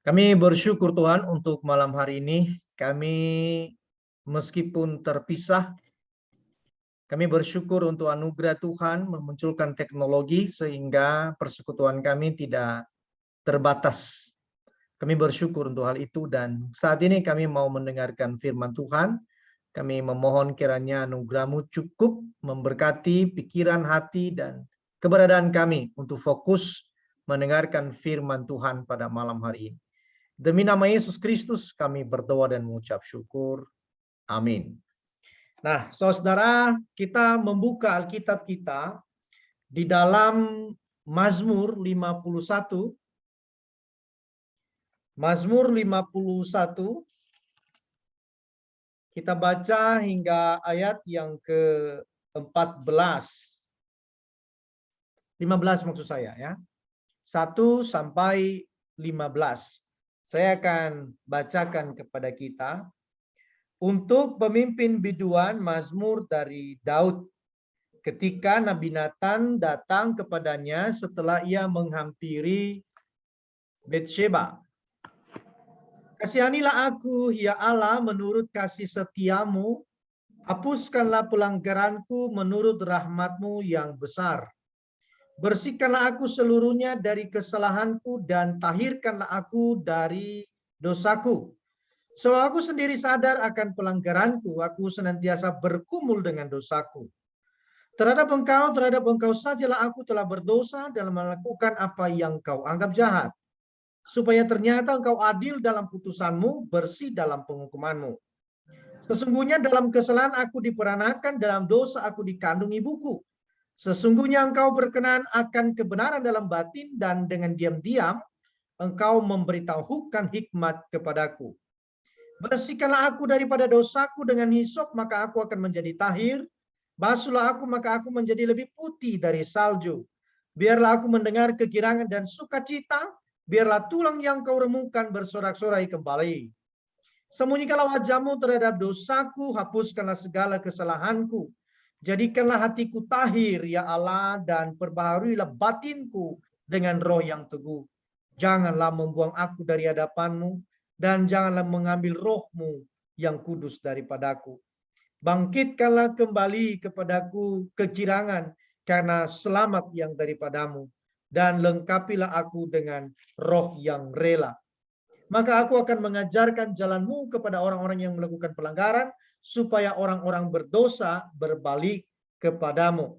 Kami bersyukur Tuhan untuk malam hari ini. Kami meskipun terpisah, kami bersyukur untuk anugerah Tuhan memunculkan teknologi sehingga persekutuan kami tidak terbatas. Kami bersyukur untuk hal itu dan saat ini kami mau mendengarkan firman Tuhan. Kami memohon kiranya anugerah-Mu cukup memberkati pikiran, hati, dan keberadaan kami untuk fokus mendengarkan firman Tuhan pada malam hari ini. Demi nama Yesus Kristus kami berdoa dan mengucap syukur. Amin. Nah, saudara, kita membuka Alkitab kita di dalam Mazmur 51. Mazmur 51. Kita baca hingga ayat yang ke-14. 15 maksud saya ya. 1 sampai 15. Saya akan bacakan kepada kita. Untuk pemimpin biduan Mazmur dari Daud. Ketika Nabi Nathan datang kepadanya setelah ia menghampiri Betsheba. Kasihanilah aku, ya Allah, menurut kasih setiamu. Hapuskanlah pelanggaranku menurut rahmatmu yang besar. Bersihkanlah aku seluruhnya dari kesalahanku dan tahirkanlah aku dari dosaku. Sebab aku sendiri sadar akan pelanggaranku, aku senantiasa bergumul dengan dosaku. Terhadap engkau sajalah aku telah berdosa dalam melakukan apa yang kau anggap jahat. Supaya ternyata engkau adil dalam putusanmu, bersih dalam penghukumanmu. Sesungguhnya dalam kesalahan aku diperanakan, dalam dosa aku dikandung ibuku. Sesungguhnya engkau berkenan akan kebenaran dalam batin, dan dengan diam-diam engkau memberitahukan hikmat kepadaku. Bersihkanlah aku daripada dosaku dengan hisop, maka aku akan menjadi tahir. Basuhlah aku, maka aku menjadi lebih putih dari salju. Biarlah aku mendengar kegirangan dan sukacita. Biarlah tulang yang kau remukkan bersorak-sorai kembali. Sembunyikanlah wajahmu terhadap dosaku, hapuskanlah segala kesalahanku. Jadikanlah hatiku tahir, ya Allah, dan perbaharuilah batinku dengan roh yang teguh. Janganlah membuang aku dari hadapanmu, dan janganlah mengambil rohmu yang kudus daripadaku. Bangkitkanlah kembali kepadaku kekirangan, karena selamat yang daripadamu. Dan lengkapilah aku dengan roh yang rela. Maka aku akan mengajarkan jalanmu kepada orang-orang yang melakukan pelanggaran, supaya orang-orang berdosa berbalik kepadamu.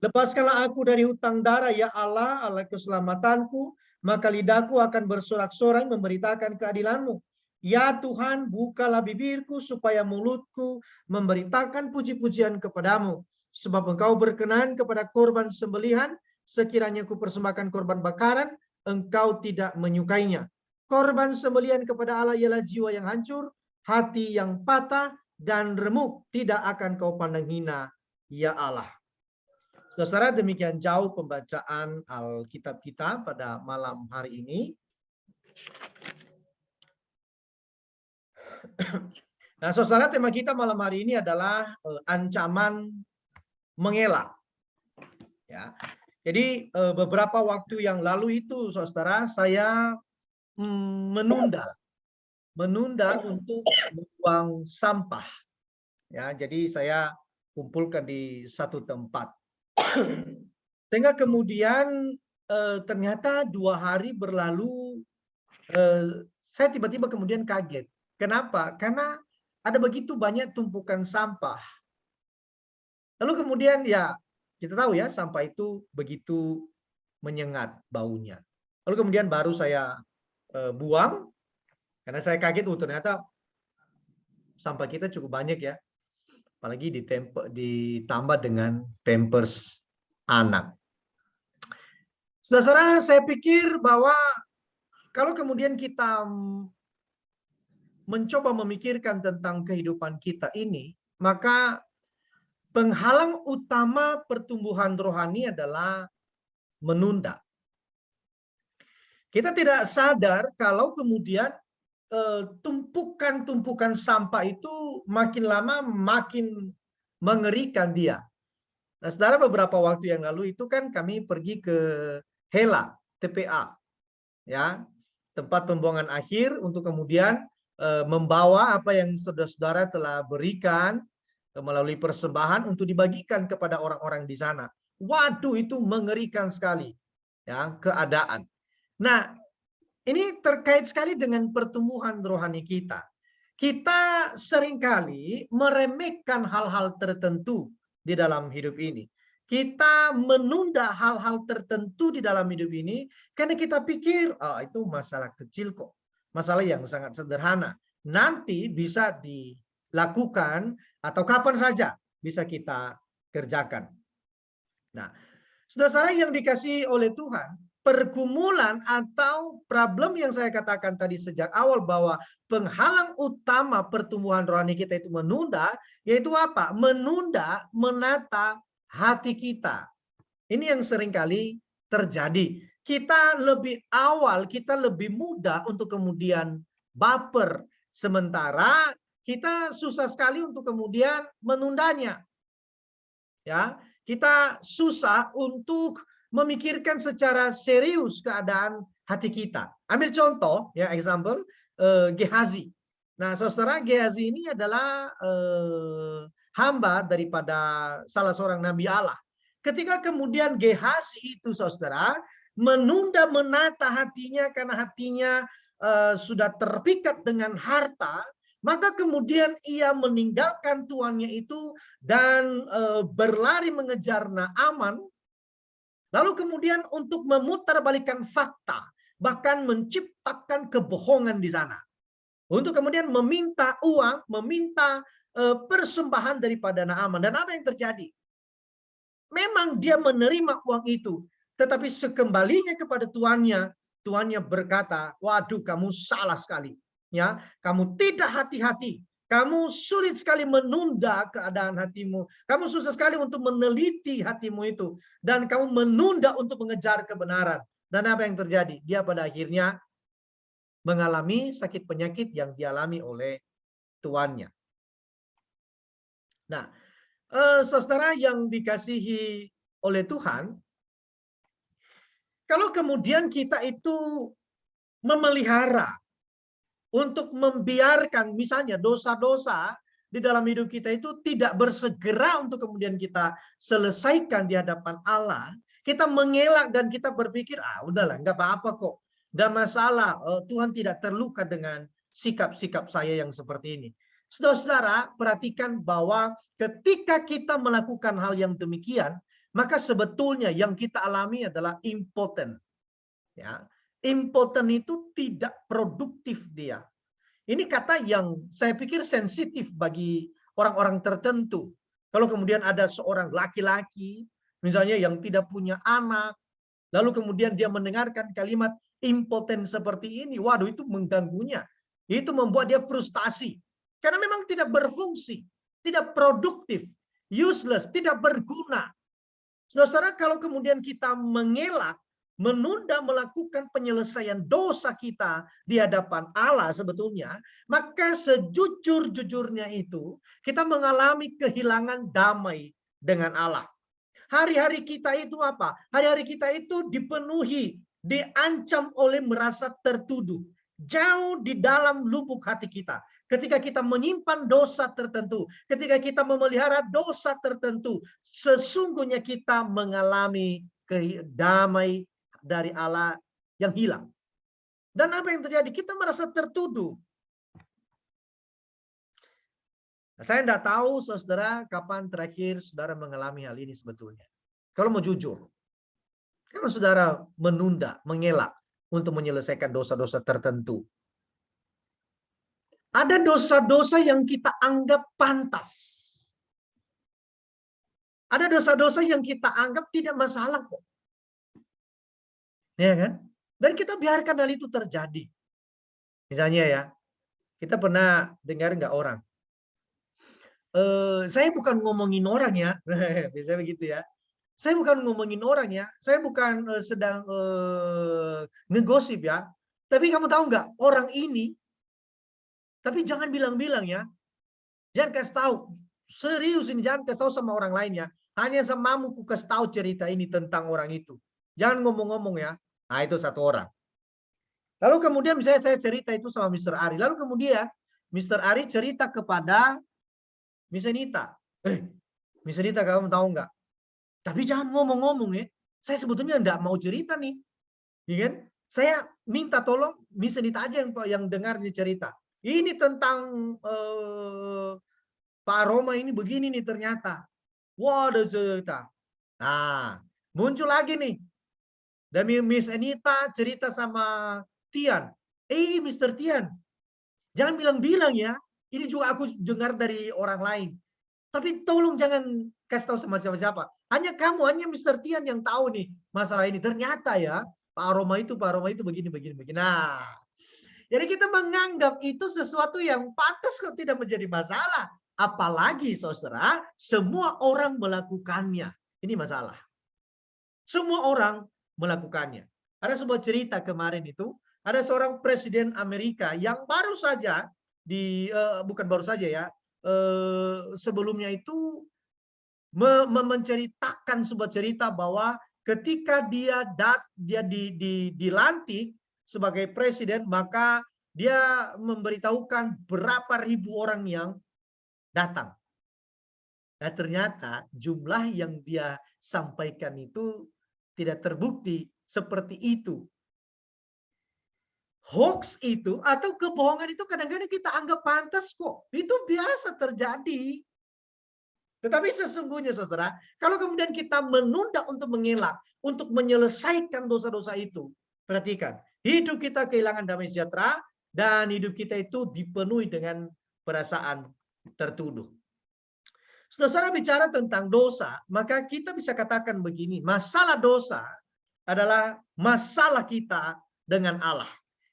Lepaskanlah aku dari hutang darah, ya Allah, Allah keselamatanku, maka lidahku akan bersorak-sorai memberitakan keadilanmu. Ya Tuhan, bukalah bibirku supaya mulutku memberitakan puji-pujian kepadamu. Sebab engkau berkenan kepada korban sembelihan, sekiranya ku persembahkan korban bakaran, engkau tidak menyukainya. Korban sembelihan kepada Allah ialah jiwa yang hancur, hati yang patah dan remuk, tidak akan kau pandang hina, ya Allah. Saudara, demikian jauh pembacaan Alkitab kita pada malam hari ini. Nah, saudara, tema kita malam hari ini adalah ancaman mengelak. Ya, jadi beberapa waktu yang lalu itu, saudara, saya menunda untuk membuang sampah. Ya, jadi saya kumpulkan di satu tempat. Sehingga kemudian ternyata 2 hari berlalu, saya tiba-tiba kemudian kaget. Kenapa? Karena ada begitu banyak tumpukan sampah. Lalu kemudian ya kita tahu ya, sampah itu begitu menyengat baunya. Lalu kemudian baru saya buang, karena saya kaget, ternyata sampah kita cukup banyak ya. Apalagi ditambah dengan pampers anak. Saudara, saya pikir bahwa kalau kemudian kita mencoba memikirkan tentang kehidupan kita ini, maka penghalang utama pertumbuhan rohani adalah menunda. Kita tidak sadar kalau kemudian tumpukan-tumpukan sampah itu makin lama makin mengerikan dia. Nah, saudara, beberapa waktu yang lalu itu kan kami pergi ke Hela. TPA, ya, tempat pembuangan akhir, untuk kemudian membawa apa yang saudara-saudara telah berikan melalui persembahan untuk dibagikan kepada orang-orang di sana. Waduh, itu mengerikan sekali, ya, keadaan. Nah, ini terkait sekali dengan pertumbuhan rohani kita. Kita seringkali meremehkan hal-hal tertentu di dalam hidup ini. Kita menunda hal-hal tertentu di dalam hidup ini karena kita pikir, oh, itu masalah kecil kok. Masalah yang sangat sederhana. Nanti bisa dilakukan atau kapan saja bisa kita kerjakan. Nah, saudara yang dikasihi oleh Tuhan, pergumulan atau problem yang saya katakan tadi sejak awal bahwa penghalang utama pertumbuhan rohani kita itu menunda, yaitu apa? Menunda menata hati kita. Ini yang seringkali terjadi. Kita lebih awal, kita lebih mudah untuk kemudian baper. Sementara kita susah sekali untuk kemudian menundanya. Ya, kita susah untuk memikirkan secara serius keadaan hati kita. Ambil contoh, ya, example, Gehazi. Nah, saudara, Gehazi ini adalah hamba daripada salah seorang nabi Allah. Ketika kemudian Gehazi itu, saudara, menunda menata hatinya karena hatinya sudah terpikat dengan harta, maka kemudian ia meninggalkan tuannya itu dan berlari mengejar Naaman. Lalu kemudian untuk memutarbalikkan fakta, bahkan menciptakan kebohongan di sana. Untuk kemudian meminta uang, meminta persembahan daripada Naaman. Dan apa yang terjadi? Memang dia menerima uang itu, tetapi sekembalinya kepada tuannya, tuannya berkata, waduh, kamu salah sekali. Ya, kamu tidak hati-hati. Kamu sulit sekali menunda keadaan hatimu. Kamu susah sekali untuk meneliti hatimu itu. Dan kamu menunda untuk mengejar kebenaran. Dan apa yang terjadi? Dia pada akhirnya mengalami sakit penyakit yang dialami oleh tuannya. Nah, saudara yang dikasihi oleh Tuhan, kalau kemudian kita itu memelihara untuk membiarkan misalnya dosa-dosa di dalam hidup kita itu tidak bersegera untuk kemudian kita selesaikan di hadapan Allah, kita mengelak dan kita berpikir, ah, udahlah, nggak apa-apa kok, nggak masalah, Tuhan tidak terluka dengan sikap-sikap saya yang seperti ini. Saudara-saudara, perhatikan bahwa ketika kita melakukan hal yang demikian, maka sebetulnya yang kita alami adalah impotent. Ya, impotent itu tidak produktif dia. Ini kata yang saya pikir sensitif bagi orang-orang tertentu. Kalau kemudian ada seorang laki-laki, misalnya yang tidak punya anak, lalu kemudian dia mendengarkan kalimat impotent seperti ini, waduh, itu mengganggunya. Itu membuat dia frustasi. Karena memang tidak berfungsi, tidak produktif, useless, tidak berguna. Saudara, kalau kemudian kita mengelak, menunda melakukan penyelesaian dosa kita di hadapan Allah sebetulnya, maka sejujur-jujurnya itu kita mengalami kehilangan damai dengan Allah. Hari-hari kita itu apa? Hari-hari kita itu dipenuhi, diancam oleh merasa tertuduh. Jauh di dalam lubuk hati kita. Ketika kita menyimpan dosa tertentu, ketika kita memelihara dosa tertentu, sesungguhnya kita mengalami damai dari Allah yang hilang. Dan apa yang terjadi? Kita merasa tertuduh. Saya tidak tahu, saudara, kapan terakhir saudara mengalami hal ini sebetulnya. Kalau mau jujur, kalau saudara menunda, mengelak untuk menyelesaikan dosa-dosa tertentu, ada dosa-dosa yang kita anggap pantas. Ada dosa-dosa yang kita anggap tidak masalah kok. Ya kan? Dan kita biarkan hal itu terjadi. Misalnya ya, kita pernah dengar nggak orang? Saya bukan ngomongin orang ya, biasanya begitu ya. Saya bukan ngomongin orang ya, saya bukan sedang ngegosip ya. Tapi kamu tahu nggak, orang ini, tapi jangan bilang-bilang ya, jangan kasih tahu, serius ini, jangan kasih tahu sama orang lain ya. Hanya samamu ku kasih tahu cerita ini tentang orang itu. Jangan ngomong-ngomong ya. Nah, itu satu orang. Lalu kemudian misalnya saya cerita itu sama Mr. Ari. Lalu kemudian Mr. Ari cerita kepada Miss Anita. Miss Anita, kamu tahu nggak? Tapi jangan ngomong-ngomong ya. Saya sebetulnya nggak mau cerita nih. Ya kan? Saya minta tolong Miss Anita aja yang dengar nih cerita. Ini tentang Pak Roma ini begini nih ternyata. Waduh cerita. Nah, muncul lagi nih. Demi Miss Anita cerita sama Tian. Mr. Tian, jangan bilang-bilang ya. Ini juga aku dengar dari orang lain. Tapi tolong jangan kasih tahu sama siapa-siapa. Hanya kamu, hanya Mr. Tian yang tahu nih masalah ini. Ternyata ya, Pak Roma itu begini, begini, begini. Nah, jadi kita menganggap itu sesuatu yang pantas kok tidak menjadi masalah. Apalagi saudara, semua orang melakukannya. Ini masalah. Semua orang melakukannya. Ada sebuah cerita kemarin itu, ada seorang presiden Amerika yang baru saja bukan baru saja ya, sebelumnya itu menceritakan sebuah cerita bahwa ketika dia dilantik sebagai presiden, maka dia memberitahukan berapa ribu orang yang datang. Nah, ternyata jumlah yang dia sampaikan itu tidak terbukti seperti itu. Hoax itu atau kebohongan itu kadang-kadang kita anggap pantas kok. Itu biasa terjadi. Tetapi sesungguhnya saudara, kalau kemudian kita menunda untuk mengelak, untuk menyelesaikan dosa-dosa itu, perhatikan, hidup kita kehilangan damai sejahtera dan hidup kita itu dipenuhi dengan perasaan tertuduh. Saudara bicara tentang dosa, maka kita bisa katakan begini, masalah dosa adalah masalah kita dengan Allah.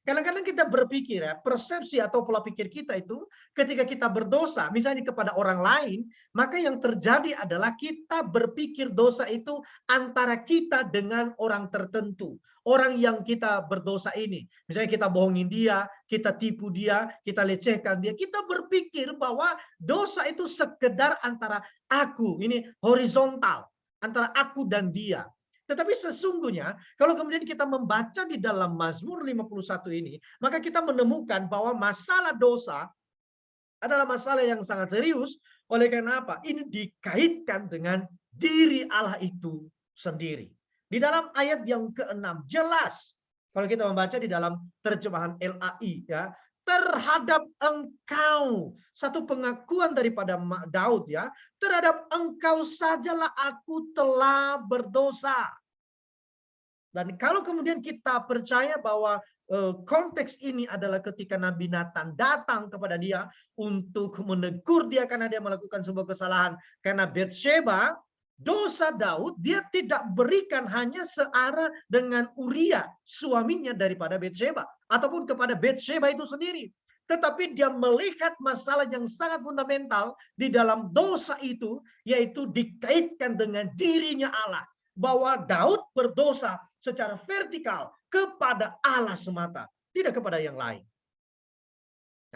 Kadang-kadang kita berpikir ya, persepsi atau pola pikir kita itu ketika kita berdosa, misalnya kepada orang lain, maka yang terjadi adalah kita berpikir dosa itu antara kita dengan orang tertentu. Orang yang kita berdosa ini. Misalnya kita bohongin dia, kita tipu dia, kita lecehkan dia. Kita berpikir bahwa dosa itu sekedar antara aku, ini horizontal, antara aku dan dia. Tetapi sesungguhnya kalau kemudian kita membaca di dalam Mazmur 51 ini, maka kita menemukan bahwa masalah dosa adalah masalah yang sangat serius. Oleh karena apa? Ini dikaitkan dengan diri Allah itu sendiri. Di dalam ayat yang ke-6 jelas kalau kita membaca di dalam terjemahan LAI ya, terhadap engkau, satu pengakuan daripada Daud ya, terhadap engkau sajalah aku telah berdosa. Dan kalau kemudian kita percaya bahwa konteks ini adalah ketika Nabi Nathan datang kepada dia untuk menegur dia karena dia melakukan sebuah kesalahan karena Batsheba, dosa Daud dia tidak berikan hanya searah dengan Uria, suaminya daripada Batsheba, ataupun kepada Batsheba itu sendiri. Tetapi dia melihat masalah yang sangat fundamental di dalam dosa itu, yaitu dikaitkan dengan dirinya Allah. Bahwa Daud berdosa secara vertikal kepada Allah semata, tidak kepada yang lain.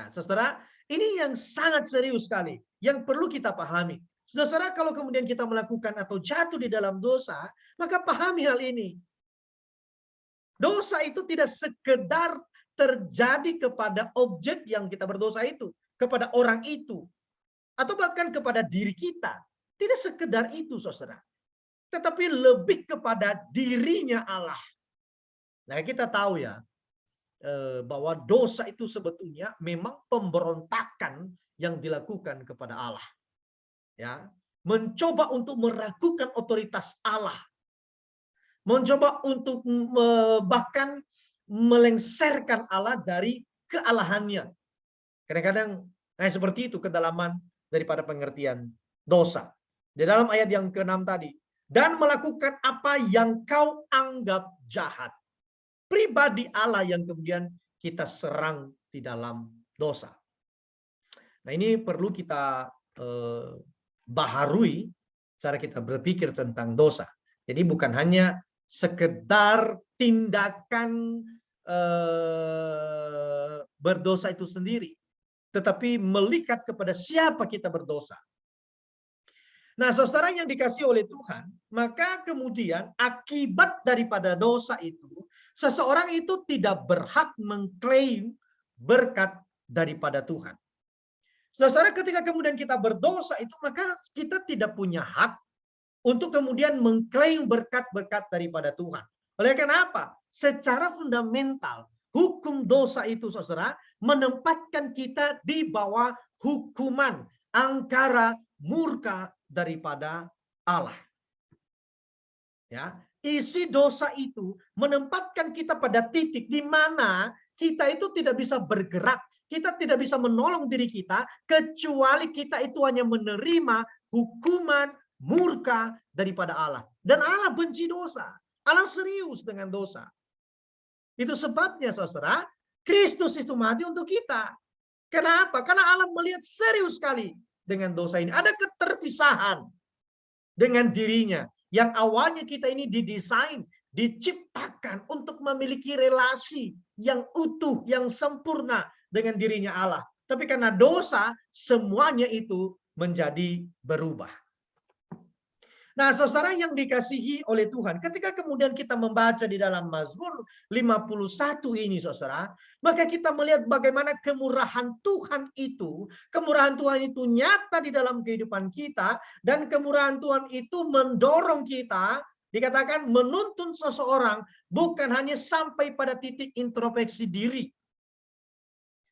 Nah, saudara, ini yang sangat serius sekali, yang perlu kita pahami. Saudara, kalau kemudian kita melakukan atau jatuh di dalam dosa, maka pahami hal ini. Dosa itu tidak sekedar terjadi kepada objek yang kita berdosa itu, kepada orang itu, atau bahkan kepada diri kita. Tidak sekedar itu, saudara. Tetapi lebih kepada dirinya Allah. Nah, kita tahu ya, bahwa dosa itu sebetulnya memang pemberontakan yang dilakukan kepada Allah. Ya, mencoba untuk meragukan otoritas Allah, mencoba untuk bahkan melengsarkan Allah dari kealahannya. Kadang-kadang seperti itu kedalaman daripada pengertian dosa. Di dalam ayat yang ke-6 tadi, dan melakukan apa yang kau anggap jahat. Pribadi Allah yang kemudian kita serang di dalam dosa. Nah, ini perlu kita baharui cara kita berpikir tentang dosa. Jadi bukan hanya sekedar tindakan berdosa itu sendiri, tetapi melihat kepada siapa kita berdosa. Nah, saudara yang dikasihi oleh Tuhan, maka kemudian akibat daripada dosa itu seseorang itu tidak berhak mengklaim berkat daripada Tuhan. Saudara, ketika kemudian kita berdosa itu, maka kita tidak punya hak untuk kemudian mengklaim berkat-berkat daripada Tuhan. Oleh karena apa? Secara fundamental, hukum dosa itu, saudara, menempatkan kita di bawah hukuman angkara murka daripada Allah. Ya, isi dosa itu menempatkan kita pada titik di mana kita itu tidak bisa bergerak, kita tidak bisa menolong diri kita kecuali kita itu hanya menerima hukuman murka daripada Allah. Dan Allah benci dosa. Allah serius dengan dosa. Itu sebabnya, saudara, Kristus itu mati untuk kita. Kenapa? Karena Allah melihat serius sekali dengan dosa ini. Ada keterpisahan dengan dirinya. Yang awalnya kita ini didesain, diciptakan untuk memiliki relasi yang utuh, yang sempurna dengan dirinya Allah. Tapi karena dosa, semuanya itu menjadi berubah. Nah, saudara yang dikasihi oleh Tuhan, ketika kemudian kita membaca di dalam Mazmur 51 ini, saudara, maka kita melihat bagaimana kemurahan Tuhan itu nyata di dalam kehidupan kita, dan kemurahan Tuhan itu mendorong kita, dikatakan menuntun seseorang bukan hanya sampai pada titik introspeksi diri,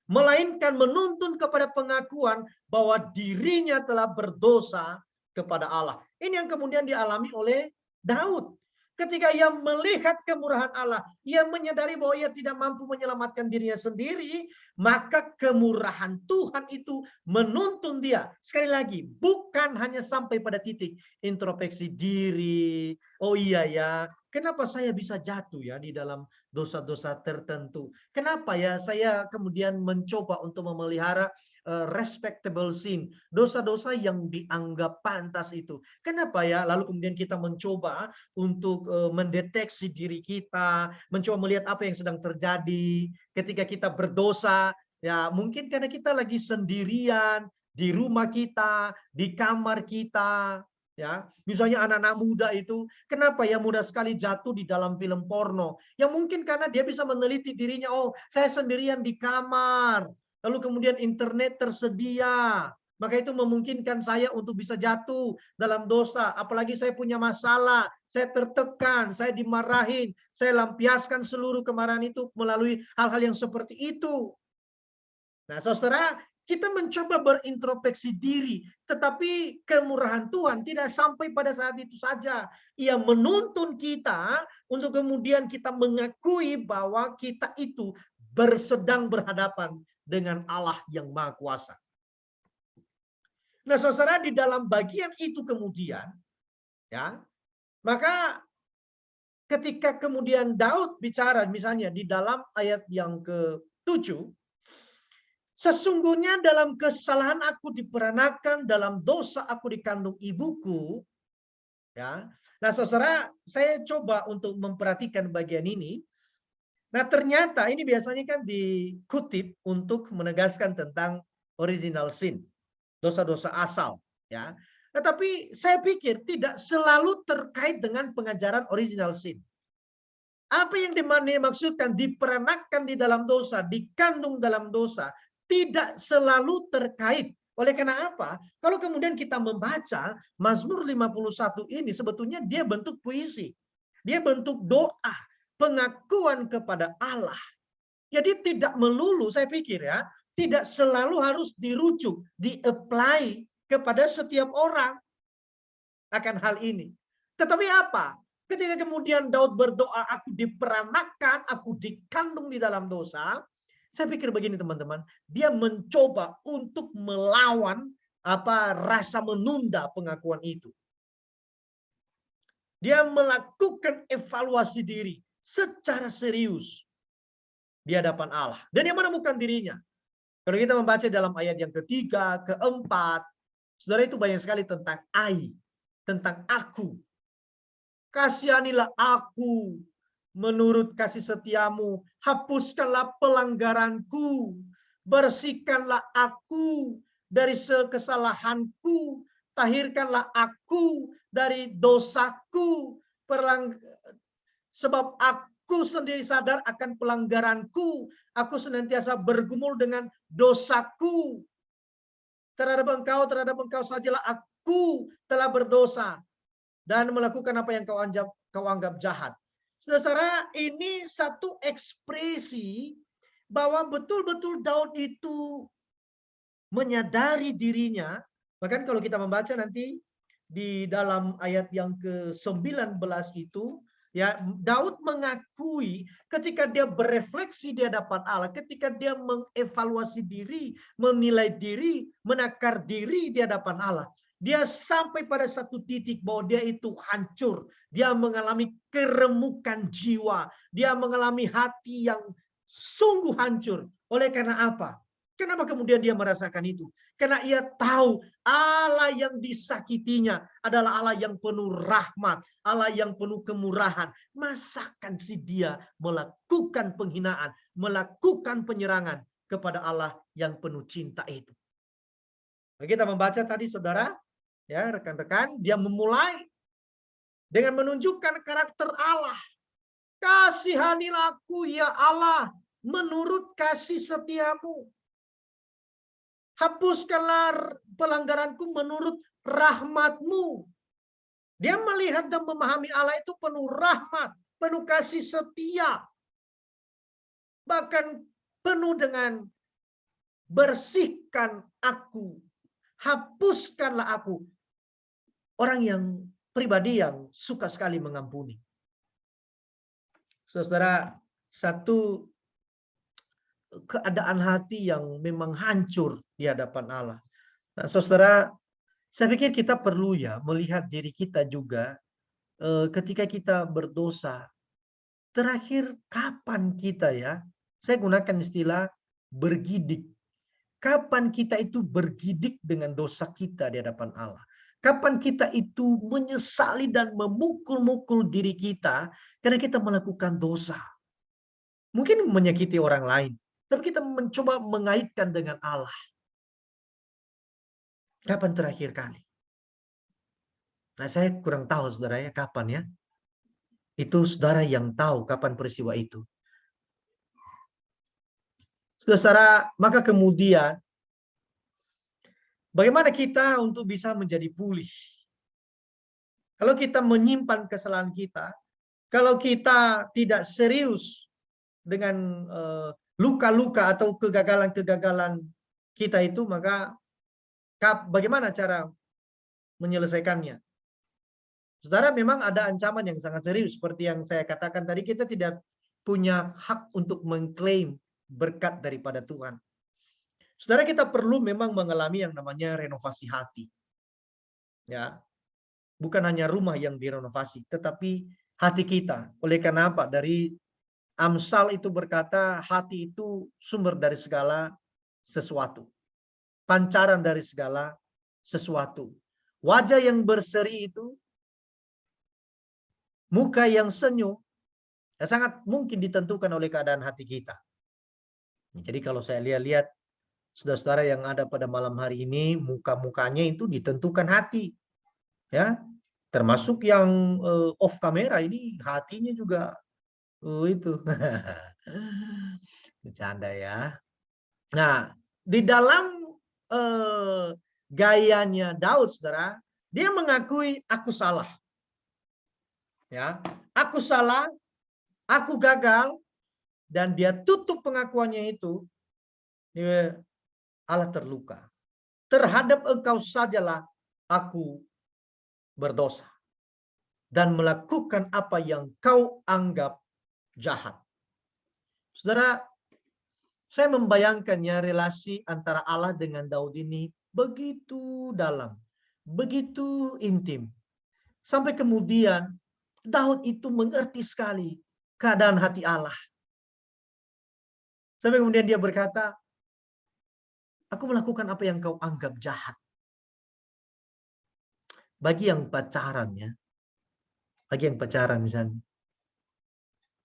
melainkan menuntun kepada pengakuan bahwa dirinya telah berdosa kepada Allah. Ini yang kemudian dialami oleh Daud. Ketika ia melihat kemurahan Allah, ia menyadari bahwa ia tidak mampu menyelamatkan dirinya sendiri, maka kemurahan Tuhan itu menuntun dia. Sekali lagi, bukan hanya sampai pada titik introspeksi diri. Oh iya ya, kenapa saya bisa jatuh ya di dalam dosa-dosa tertentu? Kenapa ya saya kemudian mencoba untuk memelihara respectable sin, dosa-dosa yang dianggap pantas itu. Kenapa ya? Lalu kemudian kita mencoba untuk mendeteksi diri kita, mencoba melihat apa yang sedang terjadi ketika kita berdosa. Ya, mungkin karena kita lagi sendirian di rumah kita, di kamar kita. Ya, misalnya anak-anak muda itu, kenapa ya mudah sekali jatuh di dalam film porno? Ya mungkin karena dia bisa meneliti dirinya, oh saya sendirian di kamar, lalu kemudian internet tersedia, maka itu memungkinkan saya untuk bisa jatuh dalam dosa. Apalagi saya punya masalah, saya tertekan, saya dimarahin, saya lampiaskan seluruh kemarahan itu melalui hal-hal yang seperti itu. Nah, saudara, kita mencoba berintrospeksi diri, tetapi kemurahan Tuhan tidak sampai pada saat itu saja. Ia menuntun kita untuk kemudian kita mengakui bahwa kita itu bersedang berhadapan dengan Allah yang Maha Kuasa. Nah, saudara, di dalam bagian itu kemudian, ya, maka ketika kemudian Daud bicara, misalnya di dalam ayat yang ke-7, sesungguhnya dalam kesalahan aku diperanakan, dalam dosa aku dikandung ibuku. Ya, nah, saudara, saya coba untuk memperhatikan bagian ini. Nah, ternyata ini biasanya kan dikutip untuk menegaskan tentang original sin, dosa-dosa asal, ya. Tetapi saya pikir tidak selalu terkait dengan pengajaran original sin. Apa yang dimaksudkan diperanakan di dalam dosa, dikandung dalam dosa, tidak selalu terkait. Oleh karena apa? Kalau kemudian kita membaca Mazmur 51 ini, sebetulnya dia bentuk puisi. Dia bentuk doa, pengakuan kepada Allah. Jadi tidak melulu, saya pikir ya, tidak selalu harus dirujuk, di-apply kepada setiap orang akan hal ini. Tetapi apa? Ketika kemudian Daud berdoa, aku diperanakan, aku dikandung di dalam dosa, saya pikir begini teman-teman, dia mencoba untuk melawan rasa menunda pengakuan itu. Dia melakukan evaluasi diri secara serius di hadapan Allah. Dan dia menemukan dirinya. Kalau kita membaca dalam ayat yang ketiga, keempat, saudara, itu banyak sekali tentang I, tentang aku. Kasihanilah aku menurut kasih setiamu, hapuskanlah pelanggaranku, bersihkanlah aku dari kesalahanku, tahirkanlah aku dari dosaku, sebab Aku sendiri sadar akan pelanggaranku. Aku senantiasa bergumul dengan dosaku. Terhadap engkau sajalah aku telah berdosa dan melakukan apa yang kau anggap jahat. Saudara, ini satu ekspresi bahwa betul-betul Daud itu menyadari dirinya. Bahkan kalau kita membaca nanti di dalam ayat yang ke-19 itu, ya, Daud mengakui ketika dia berefleksi di hadapan Allah, ketika dia mengevaluasi diri, menilai diri, menakar diri di hadapan Allah. Dia sampai pada satu titik bahwa dia itu hancur. Dia mengalami keremukan jiwa. Dia mengalami hati yang sungguh hancur. Oleh karena apa? Kenapa kemudian dia merasakan itu? Karena ia tahu Allah yang disakitinya adalah Allah yang penuh rahmat, Allah yang penuh kemurahan. Masakan si dia melakukan penghinaan, melakukan penyerangan kepada Allah yang penuh cinta itu. Kita membaca tadi, saudara, ya rekan-rekan, dia memulai dengan menunjukkan karakter Allah. Kasihanilah aku ya Allah menurut kasih setiamu. Hapuskanlah pelanggaranku menurut rahmatmu. Dia melihat dan memahami Allah itu penuh rahmat, penuh kasih setia. Bahkan penuh dengan bersihkan aku. Hapuskanlah aku. Orang yang pribadi yang suka sekali mengampuni. Saudara, satu keadaan hati yang memang hancur di hadapan Allah. Nah, saudara, saya pikir kita perlu ya melihat diri kita juga ketika kita berdosa. Terakhir kapan kita ya? Saya gunakan istilah bergidik. Kapan kita itu bergidik dengan dosa kita di hadapan Allah? Kapan kita itu menyesali dan memukul-mukul diri kita karena kita melakukan dosa? Mungkin menyakiti orang lain, tapi kita mencoba mengaitkan dengan Allah. Kapan terakhir kali? Nah, saya kurang tahu saudara ya kapan ya. Itu saudara yang tahu kapan peristiwa itu. Saudara, maka kemudian bagaimana kita untuk bisa menjadi pulih? Kalau kita menyimpan kesalahan kita, kalau kita tidak serius dengan luka-luka atau kegagalan-kegagalan kita itu, maka bagaimana cara menyelesaikannya? Saudara, memang ada ancaman yang sangat serius. Seperti yang saya katakan tadi, kita tidak punya hak untuk mengklaim berkat daripada Tuhan. Saudara, kita perlu memang mengalami yang namanya renovasi hati. Ya, bukan hanya rumah yang direnovasi, tetapi hati kita. Oleh karena apa? Dari Amsal itu berkata, hati itu sumber dari segala sesuatu. Pancaran dari segala sesuatu. Wajah yang berseri itu, muka yang senyum, ya sangat mungkin ditentukan oleh keadaan hati kita. Jadi kalau saya lihat saudara-saudara yang ada pada malam hari ini, muka-mukanya itu ditentukan hati. Ya, termasuk yang off kamera ini hatinya juga itu. Bercanda ya. Nah, di dalam gayanya Daud, saudara, dia mengakui aku salah. Ya, aku salah, aku gagal, dan dia tutup pengakuannya itu. Allah terluka. Terhadap engkau sajalah aku berdosa dan melakukan apa yang kau anggap jahat. Saudara, saya membayangkannya relasi antara Allah dengan Daud ini begitu dalam, begitu intim. Sampai kemudian Daud itu mengerti sekali keadaan hati Allah. Sampai kemudian dia berkata, aku melakukan apa yang kau anggap jahat. Bagi yang pacaran ya, bagi yang pacaran misalnya.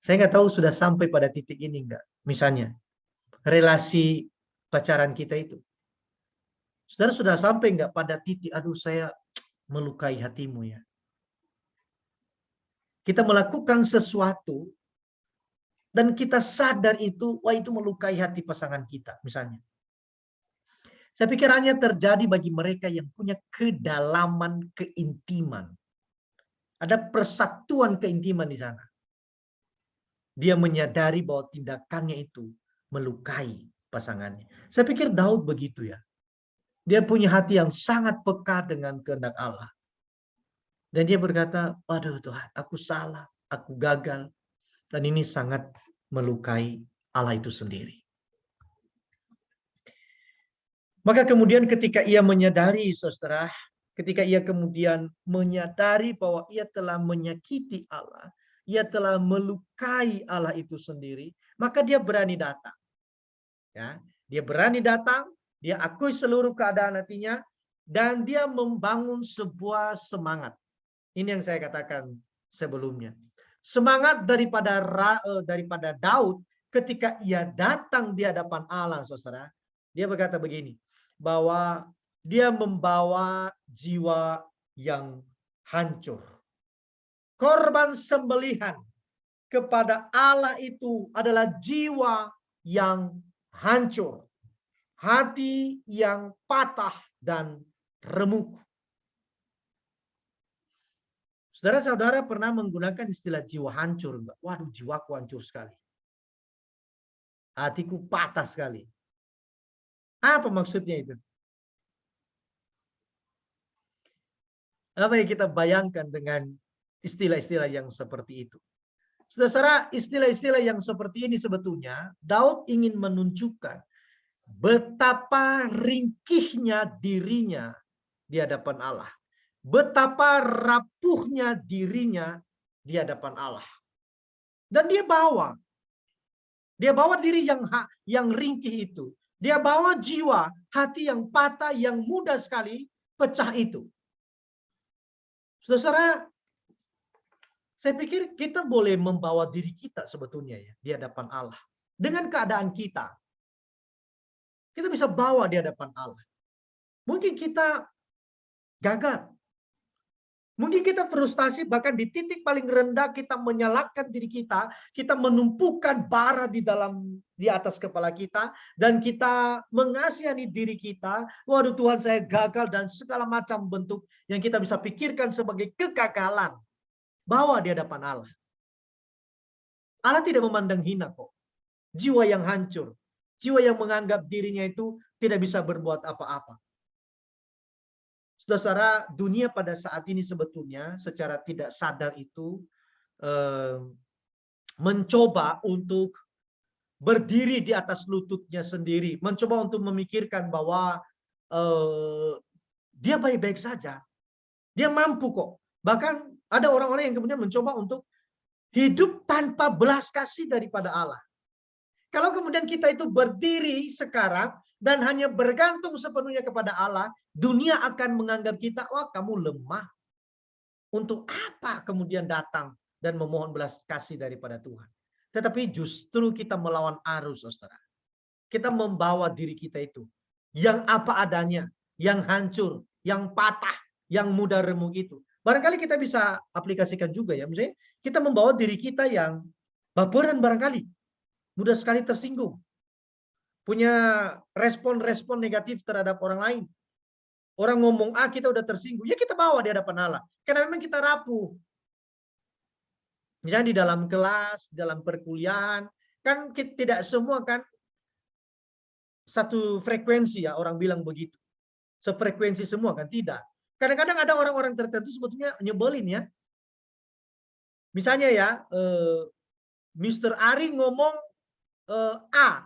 Saya nggak tahu sudah sampai pada titik ini enggak. Misalnya, relasi pacaran kita itu. Saudara sudah sampai enggak pada titik, aduh saya melukai hatimu ya. Kita melakukan sesuatu dan kita sadar itu, wah itu melukai hati pasangan kita misalnya. Saya pikir hanya terjadi bagi mereka yang punya kedalaman keintiman. Ada persatuan keintiman di sana. Dia menyadari bahwa tindakannya itu melukai pasangannya. Saya pikir Daud begitu ya. Dia punya hati yang sangat peka dengan kehendak Allah. Dan dia berkata, aduh Tuhan, aku salah, aku gagal. Dan ini sangat melukai Allah itu sendiri. Maka kemudian ketika ia menyadari, saudara, ketika ia kemudian menyadari bahwa ia telah menyakiti Allah, ia telah melukai Allah itu sendiri, maka dia berani datang. Ya, dia berani datang, dia akui seluruh keadaan hatinya, dan dia membangun sebuah semangat. Ini yang saya katakan sebelumnya. Semangat daripada Daud ketika ia datang di hadapan Allah, saudara. Dia berkata begini, bahwa dia membawa jiwa yang hancur. Korban sembelihan kepada Allah itu adalah jiwa yang hancur. Hati yang patah dan remuk. Saudara-saudara pernah menggunakan istilah jiwa hancur enggak? Waduh, jiwaku hancur sekali. Hatiku patah sekali. Apa maksudnya itu? Apa yang kita bayangkan dengan istilah-istilah yang seperti itu? Saudara, istilah-istilah yang seperti ini sebetulnya Daud ingin menunjukkan betapa ringkihnya dirinya di hadapan Allah. Betapa rapuhnya dirinya di hadapan Allah. Dan dia bawa diri yang ringkih itu. Dia bawa jiwa, hati yang patah, yang mudah sekali pecah itu. Saudara, saya pikir kita boleh membawa diri kita sebetulnya ya di hadapan Allah. Dengan keadaan kita. Kita bisa bawa di hadapan Allah. Mungkin kita gagal. Mungkin kita frustasi, bahkan di titik paling rendah kita menyalahkan diri kita menumpukan bara di atas kepala kita, dan kita mengasihani diri kita. Waduh Tuhan, saya gagal, dan segala macam bentuk yang kita bisa pikirkan sebagai kegagalan. Bawa di hadapan Allah. Allah tidak memandang hina kok. Jiwa yang hancur, jiwa yang menganggap dirinya itu tidak bisa berbuat apa-apa. Saudara, dunia pada saat ini sebetulnya secara tidak sadar itu mencoba untuk berdiri di atas lututnya sendiri, mencoba untuk memikirkan bahwa dia baik-baik saja, dia mampu kok. Bahkan ada orang-orang yang kemudian mencoba untuk hidup tanpa belas kasih daripada Allah. Kalau kemudian kita itu berdiri sekarang dan hanya bergantung sepenuhnya kepada Allah, dunia akan menganggap kita, wah kamu lemah. Untuk apa kemudian datang dan memohon belas kasih daripada Tuhan? Tetapi justru kita melawan arus, saudara. Kita membawa diri kita itu yang apa adanya, yang hancur, yang patah, yang mudah remuk itu. Barangkali kita bisa aplikasikan juga ya. Misalnya kita membawa diri kita yang baperan barangkali. Mudah sekali tersinggung. Punya respon-respon negatif terhadap orang lain. Orang ngomong A, kita udah tersinggung. Ya kita bawa di hadapan Allah. Karena memang kita rapuh. Misalnya di dalam kelas, dalam perkuliahan. Kan tidak semua kan satu frekuensi ya, orang bilang begitu. Sefrekuensi semua kan, tidak. Kadang-kadang ada orang-orang tertentu sebetulnya nyebelin ya. Misalnya ya, Mr. Ari ngomong A.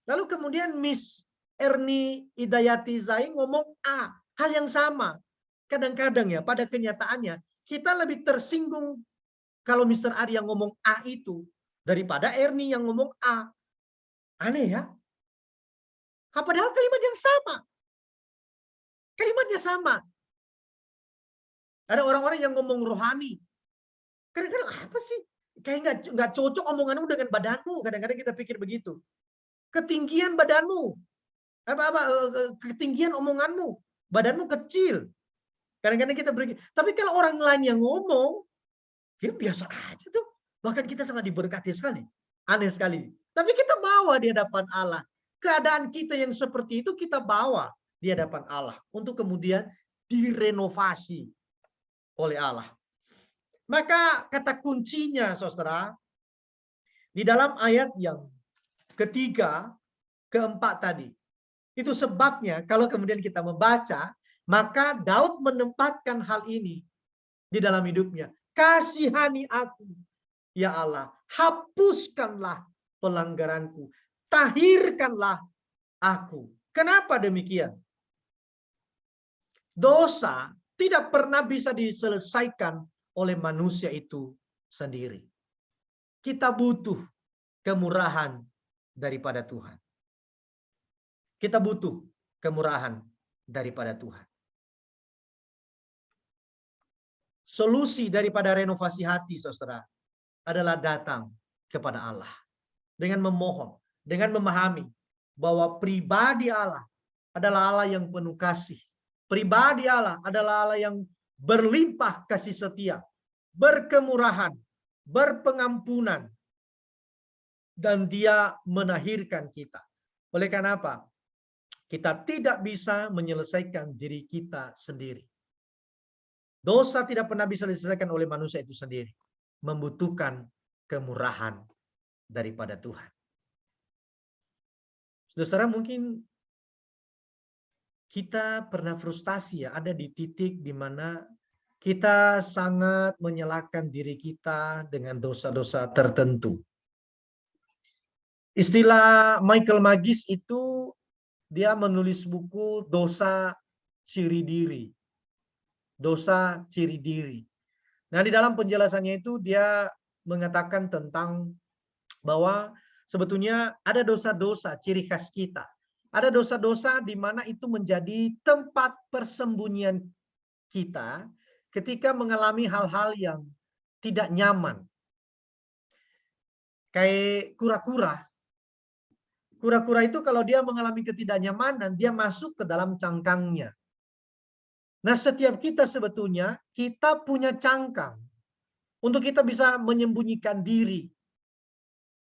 Lalu kemudian Miss Erni Hidayati Zai ngomong A. Hal yang sama. Kadang-kadang ya, pada kenyataannya, kita lebih tersinggung kalau Mr. Ari yang ngomong A itu daripada Erni yang ngomong A. Aneh ya? Padahal kalimat yang sama. Kalimatnya sama. Ada orang-orang yang ngomong rohani. Kadang-kadang apa sih? Kayak nggak cocok omonganmu dengan badanmu. Kadang-kadang kita pikir begitu. Ketinggian badanmu, ketinggian omonganmu, badanmu kecil. Kadang-kadang kita berpikir. Tapi kalau orang lain yang ngomong, ya biasa aja tuh. Bahkan kita sangat diberkati sekali. Aneh sekali. Tapi kita bawa di hadapan Allah. Keadaan kita yang seperti itu kita bawa di hadapan Allah. Untuk kemudian direnovasi oleh Allah. Maka kata kuncinya, saudara, di dalam ayat yang ketiga, keempat tadi. Itu sebabnya kalau kemudian kita membaca, maka Daud menempatkan hal ini di dalam hidupnya. Kasihani aku, ya Allah, hapuskanlah pelanggaranku, tahirkanlah aku. Kenapa demikian? Dosa tidak pernah bisa diselesaikan oleh manusia itu sendiri. Kita butuh kemurahan daripada Tuhan. Kita butuh kemurahan daripada Tuhan. Solusi daripada renovasi hati, saudara, adalah datang kepada Allah. Dengan memohon, dengan memahami bahwa pribadi Allah adalah Allah yang penuh kasih. Pribadi Allah adalah Allah yang berlimpah kasih setia, berkemurahan, berpengampunan, dan Dia menahirkan kita. Oleh karena apa? Kita tidak bisa menyelesaikan diri kita sendiri. Dosa tidak pernah bisa diselesaikan oleh manusia itu sendiri. Membutuhkan kemurahan daripada Tuhan. Saudara, mungkin kita pernah frustasi ya, ada di titik di mana kita sangat menyalahkan diri kita dengan dosa-dosa tertentu. Istilah Michael Magis itu dia menulis buku Dosa Ciri Diri. Dosa ciri diri. Nah, di dalam penjelasannya itu dia mengatakan tentang bahwa sebetulnya ada dosa-dosa ciri khas kita. Ada dosa-dosa di mana itu menjadi tempat persembunyian kita ketika mengalami hal-hal yang tidak nyaman. Kayak kura-kura. Kura-kura itu kalau dia mengalami ketidaknyamanan, dia masuk ke dalam cangkangnya. Nah, setiap kita sebetulnya, kita punya cangkang. Untuk kita bisa menyembunyikan diri.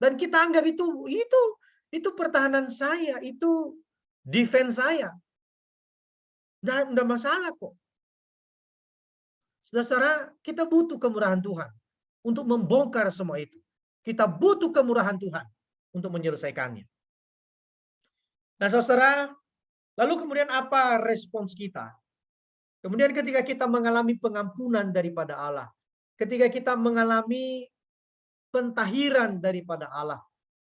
Dan kita anggap itu pertahanan saya, itu defense saya. Nggak masalah kok. Saudara, kita butuh kemurahan Tuhan untuk membongkar semua itu. Kita butuh kemurahan Tuhan untuk menyelesaikannya. Nah, saudara, lalu kemudian apa respons kita? Kemudian ketika kita mengalami pengampunan daripada Allah, ketika kita mengalami pentahiran daripada Allah,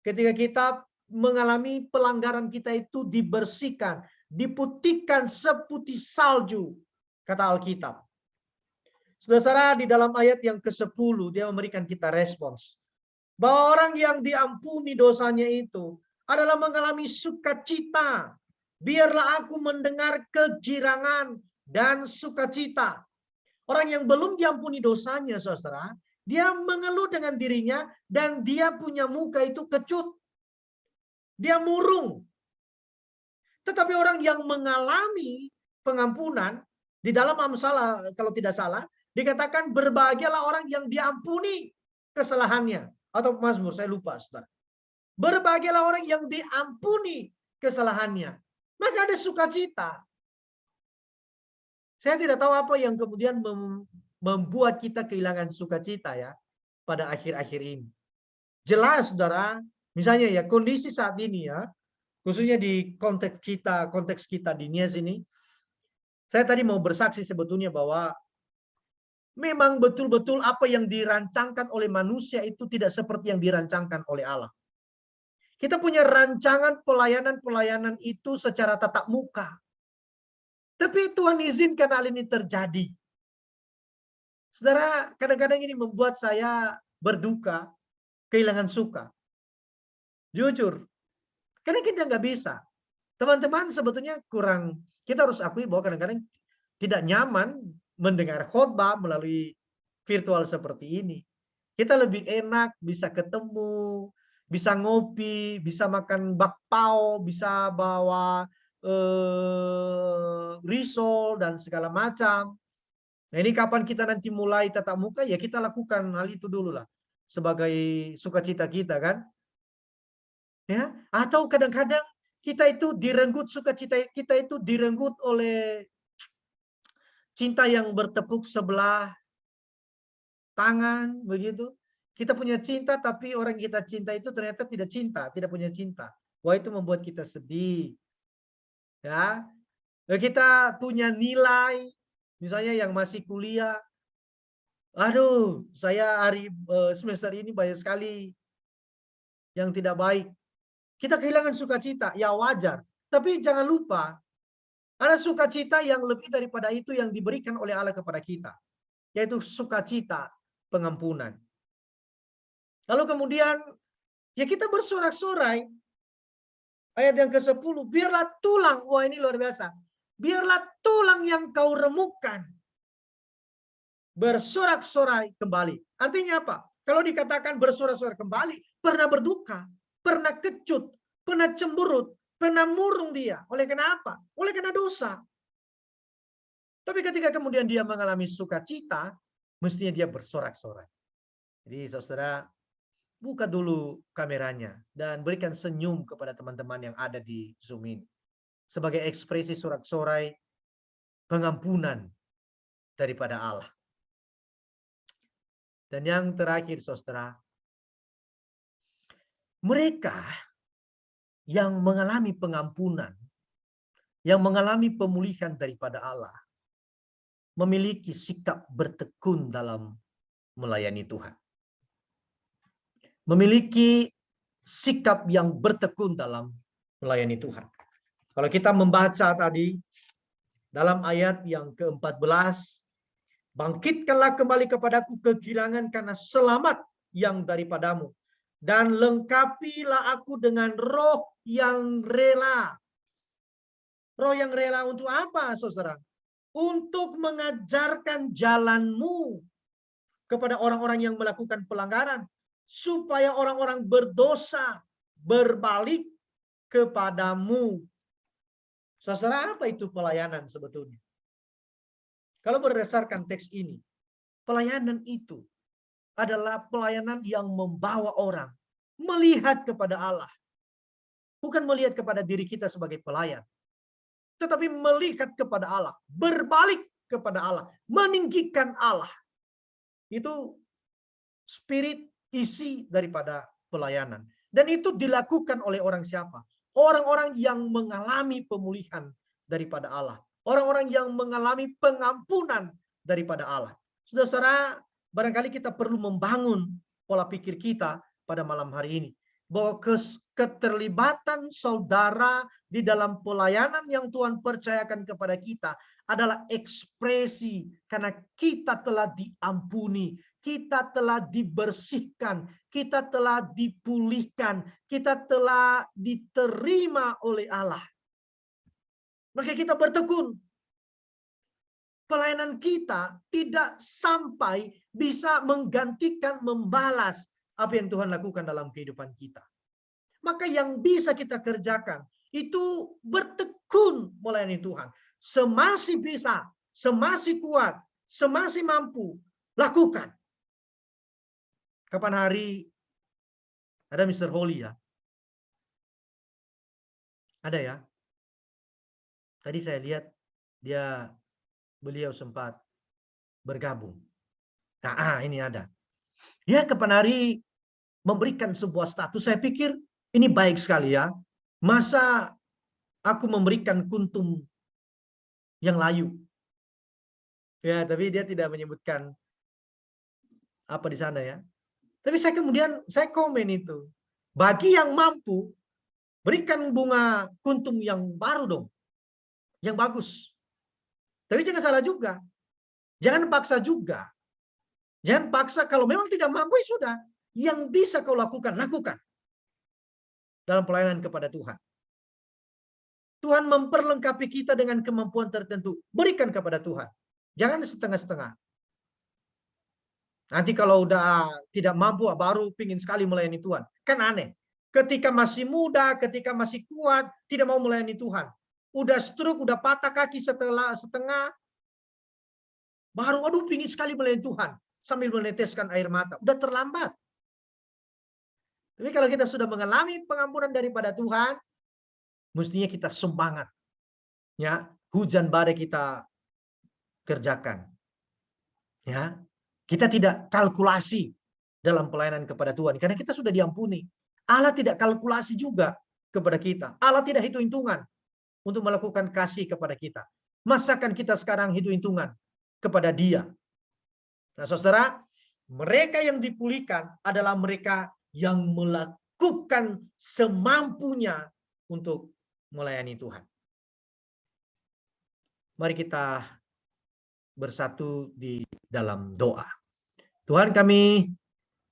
ketika kita mengalami pelanggaran kita itu dibersihkan, diputihkan seputih salju, kata Alkitab. Saudara, di dalam ayat yang ke-10 dia memberikan kita respons bahwa orang yang diampuni dosanya itu adalah mengalami sukacita. Biarlah aku mendengar kegirangan dan sukacita. Orang yang belum diampuni dosanya, saudara, dia mengeluh dengan dirinya dan dia punya muka itu kecut. Dia murung. Tetapi orang yang mengalami pengampunan, di dalam Amsal kalau tidak salah, dikatakan berbahagialah orang yang diampuni kesalahannya. Atau Mazmur, saya lupa, saudara. Berbahagialah orang yang diampuni kesalahannya. Maka ada sukacita. Saya tidak tahu apa yang kemudian membuat kita kehilangan sukacita ya pada akhir-akhir ini. Jelas, saudara, misalnya ya kondisi saat ini ya, khususnya di konteks kita di Nias ini, saya tadi mau bersaksi sebetulnya bahwa memang betul-betul apa yang dirancangkan oleh manusia itu tidak seperti yang dirancangkan oleh Allah. Kita punya rancangan pelayanan-pelayanan itu secara tatap muka. Tapi Tuhan izinkan hal ini terjadi. Saudara, kadang-kadang ini membuat saya berduka, kehilangan suka. Jujur, karena kita nggak bisa. Teman-teman sebetulnya kurang, kita harus akui bahwa kadang-kadang tidak nyaman mendengar khotbah melalui virtual seperti ini. Kita lebih enak bisa ketemu, bisa ngopi, bisa makan bakpao, bisa bawa risol dan segala macam. Nah, ini kapan kita nanti mulai tatap muka, ya kita lakukan hal itu dulu lah. sebagai sukacita kita kan? Ya, atau kadang-kadang kita itu direnggut, sukacita kita itu direnggut oleh cinta yang bertepuk sebelah tangan begitu. Kita punya cinta tapi orang kita cinta itu ternyata tidak cinta, tidak punya cinta. Wah, itu membuat kita sedih. Ya, kita punya nilai, misalnya yang masih kuliah, aduh, saya semester ini banyak sekali yang tidak baik. Kita kehilangan sukacita, ya wajar. Tapi jangan lupa, ada sukacita yang lebih daripada itu yang diberikan oleh Allah kepada kita, yaitu sukacita pengampunan. Lalu kemudian, ya kita bersorak-sorai. Ayat yang ke-10, biarlah tulang, wah ini luar biasa. Biarlah tulang yang kau remukkan bersorak-sorai kembali. Artinya apa? Kalau dikatakan bersorak-sorai kembali, pernah berduka, pernah kecut, pernah cemberut, pernah murung dia. Oleh kenapa? Oleh karena dosa. Tapi ketika kemudian dia mengalami sukacita, mestinya dia bersorak-sorai. Jadi saudara, buka dulu kameranya dan berikan senyum kepada teman-teman yang ada di Zoom ini. Sebagai ekspresi sorak-sorai pengampunan daripada Allah. Dan yang terakhir saudara, mereka yang mengalami pengampunan, yang mengalami pemulihan daripada Allah, memiliki sikap bertekun dalam melayani Tuhan. Memiliki sikap yang bertekun dalam melayani Tuhan. Kalau kita membaca tadi dalam ayat yang ke-14, bangkitkanlah kembali kepadaku kegirangan karena selamat yang daripadamu, dan lengkapilah aku dengan roh yang rela. Roh yang rela untuk apa, saudara? Untuk mengajarkan jalanmu kepada orang-orang yang melakukan pelanggaran, supaya orang-orang berdosa berbalik kepadamu. Saudara, apa itu pelayanan sebetulnya? Kalau berdasarkan teks ini, pelayanan itu adalah pelayanan yang membawa orang melihat kepada Allah. Bukan melihat kepada diri kita sebagai pelayan, tetapi melihat kepada Allah, berbalik kepada Allah, meninggikan Allah. Itu spirit isi daripada pelayanan. Dan itu dilakukan oleh orang siapa? Orang-orang yang mengalami pemulihan daripada Allah. Orang-orang yang mengalami pengampunan daripada Allah. Saudara, barangkali kita perlu membangun pola pikir kita pada malam hari ini. Bahwa keterlibatan saudara di dalam pelayanan yang Tuhan percayakan kepada kita adalah ekspresi karena kita telah diampuni, kita telah dibersihkan, kita telah dipulihkan, kita telah diterima oleh Allah. Maka kita bertekun. Pelayanan kita tidak sampai bisa menggantikan, membalas apa yang Tuhan lakukan dalam kehidupan kita. Maka yang bisa kita kerjakan itu bertekun melayani Tuhan. Semasih bisa, semasih kuat, semasih mampu, lakukan. Kapan hari ada Mr. Holly ya? Ada ya? Tadi saya lihat beliau sempat bergabung. Nah, ini ada. Ya, kapan hari memberikan sebuah status, saya pikir ini baik sekali ya. Masa aku memberikan kuntum yang layu? Ya, tapi dia tidak menyebutkan apa di sana ya. Tapi saya komen itu. Bagi yang mampu, berikan bunga kuntum yang baru dong. Yang bagus. Tapi jangan salah juga. Jangan paksa juga. Jangan paksa, kalau memang tidak mampu ya sudah. Yang bisa kau lakukan, lakukan. Dalam pelayanan kepada Tuhan. Tuhan memperlengkapi kita dengan kemampuan tertentu. Berikan kepada Tuhan. Jangan setengah-setengah. Nanti kalau udah tidak mampu, baru pingin sekali melayani Tuhan. Kan aneh. Ketika masih muda, ketika masih kuat, tidak mau melayani Tuhan. Udah stroke, udah patah kaki setengah, baru aduh pingin sekali melayani Tuhan. Sambil meneteskan air mata. Udah terlambat. Tapi kalau kita sudah mengalami pengampunan daripada Tuhan, mestinya kita semangat. Ya, hujan badai kita kerjakan. Ya, kita tidak kalkulasi dalam pelayanan kepada Tuhan karena kita sudah diampuni. Allah tidak kalkulasi juga kepada kita. Allah tidak hitung-hitungan untuk melakukan kasih kepada kita. Masakan kita sekarang hitung-hitungan kepada Dia? Nah, saudara, mereka yang dipulihkan adalah mereka yang melakukan semampunya untuk melayani Tuhan. Mari kita bersatu di dalam doa. Tuhan, kami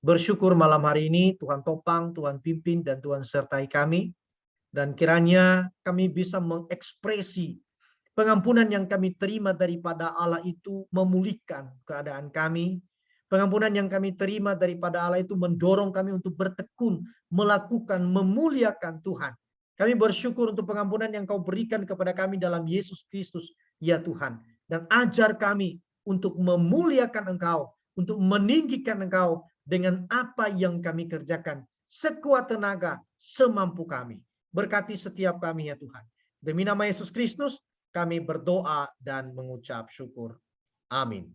bersyukur malam hari ini Tuhan topang, Tuhan pimpin, dan Tuhan sertai kami. Dan kiranya kami bisa mengekspresi pengampunan yang kami terima daripada Allah itu memulihkan keadaan kami. Pengampunan yang kami terima daripada Allah itu mendorong kami untuk bertekun, melakukan, memuliakan Tuhan. Kami bersyukur untuk pengampunan yang Kau berikan kepada kami dalam Yesus Kristus, ya Tuhan. Dan ajar kami untuk memuliakan Engkau, untuk meninggikan Engkau dengan apa yang kami kerjakan, sekuat tenaga, semampu kami. Berkati setiap kami ya Tuhan. Demi nama Yesus Kristus, kami berdoa dan mengucap syukur. Amin.